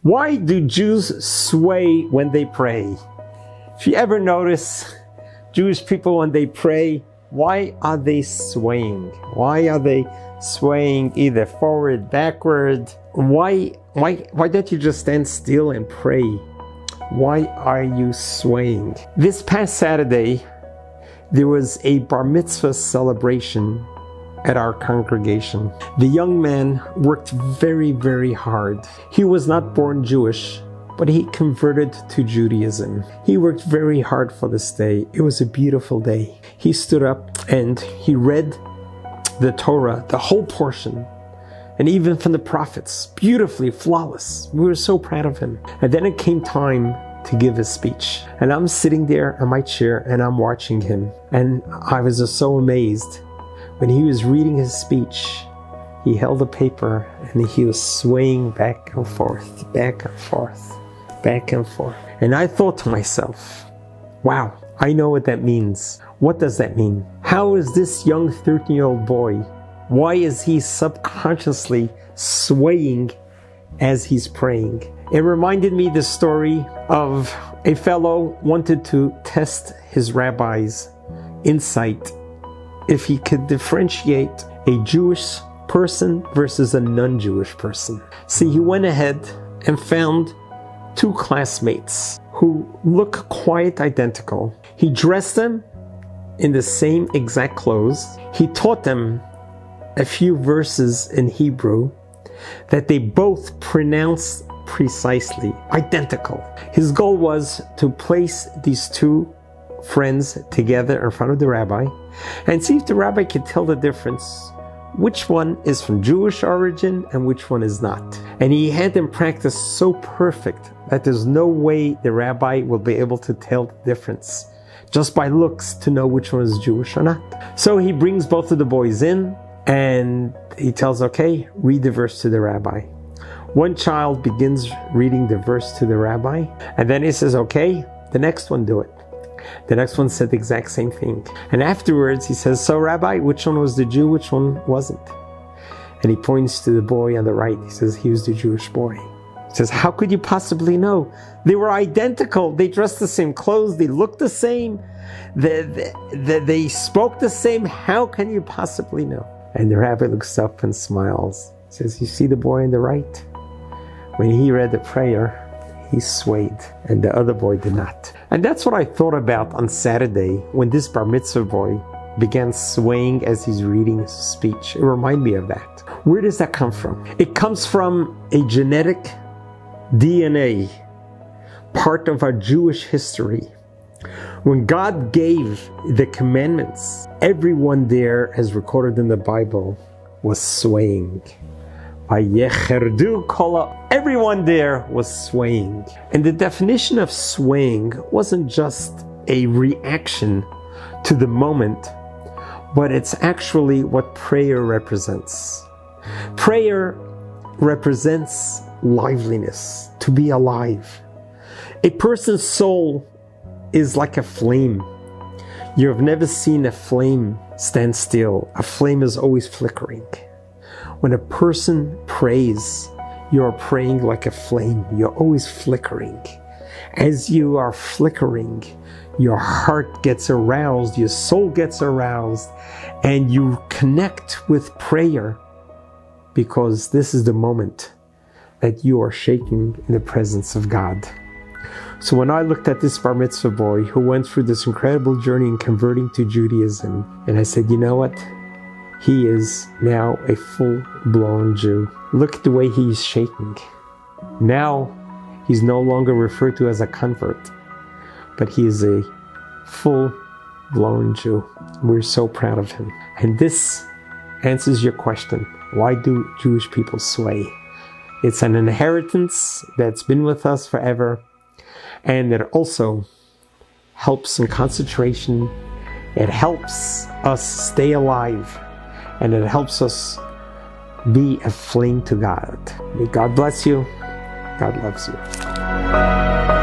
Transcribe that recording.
Why do Jews sway when they pray? If you ever notice Jewish people when they pray, why are they swaying? Why are they swaying either forward, backward? Why don't you just stand still and pray? Why are you swaying? This past Saturday, there was a bar mitzvah celebration at our congregation. The young man worked very, very hard. He was not born Jewish, but he converted to Judaism. He worked very hard for this day. It was a beautiful day. He stood up and he read the Torah, the whole portion, and even from the prophets, beautifully, flawless. We were so proud of him. And then it came time to give his speech. And I'm sitting there on my chair and I'm watching him. And I was just so amazed. When he was reading his speech, he held a paper and he was swaying back and forth, back and forth, back and forth. And I thought to myself, wow, I know what that means. What does that mean? How is this young 13-year-old boy, why is he subconsciously swaying as he's praying? It reminded me the story of a fellow wanted to test his rabbi's insight if he could differentiate a Jewish person versus a non-Jewish person. See, he went ahead and found two classmates who look quite identical. He dressed them in the same exact clothes. He taught them a few verses in Hebrew that they both pronounced precisely, identical. His goal was to place these two friends together in front of the rabbi and see if the rabbi could tell the difference, which one is from Jewish origin and which one is not. And he had them practice so perfect that there's no way the rabbi will be able to tell the difference just by looks to know which one is Jewish or not. So he brings both of the boys in and he tells, okay, read the verse to the rabbi. One child begins reading the verse to the rabbi and then he says, okay, the next one do it. The next one said the exact same thing. And afterwards he says, so Rabbi, which one was the Jew, which one wasn't? And he points to the boy on the right. He says, he was the Jewish boy. He says, how could you possibly know? They were identical. They dressed the same clothes. They looked the same. They spoke the same. How can you possibly know? And the rabbi looks up and smiles. He says, you see the boy on the right? When he read the prayer, he swayed, and the other boy did not. And that's what I thought about on Saturday when this bar mitzvah boy began swaying as he's reading his speech. It reminded me of that. Where does that come from? It comes from a genetic DNA, part of our Jewish history. When God gave the commandments, everyone there, as recorded in the Bible, was swaying. Everyone there was swaying. And the definition of swaying wasn't just a reaction to the moment, but it's actually what prayer represents. Prayer represents liveliness, to be alive. A person's soul is like a flame. You have never seen a flame stand still. A flame is always flickering. When a person prays, you're praying like a flame. You're always flickering. As you are flickering, your heart gets aroused, your soul gets aroused, and you connect with prayer because this is the moment that you are shaking in the presence of God. So when I looked at this bar mitzvah boy who went through this incredible journey in converting to Judaism, and I said, you know what? He is now a full-blown Jew. Look at the way he's shaking. Now, he's no longer referred to as a convert, but he is a full-blown Jew. We're so proud of him. And this answers your question. Why do Jewish people sway? It's an inheritance that's been with us forever, and it also helps in concentration. It helps us stay alive. And it helps us be a flame to God. May God bless you. God loves you.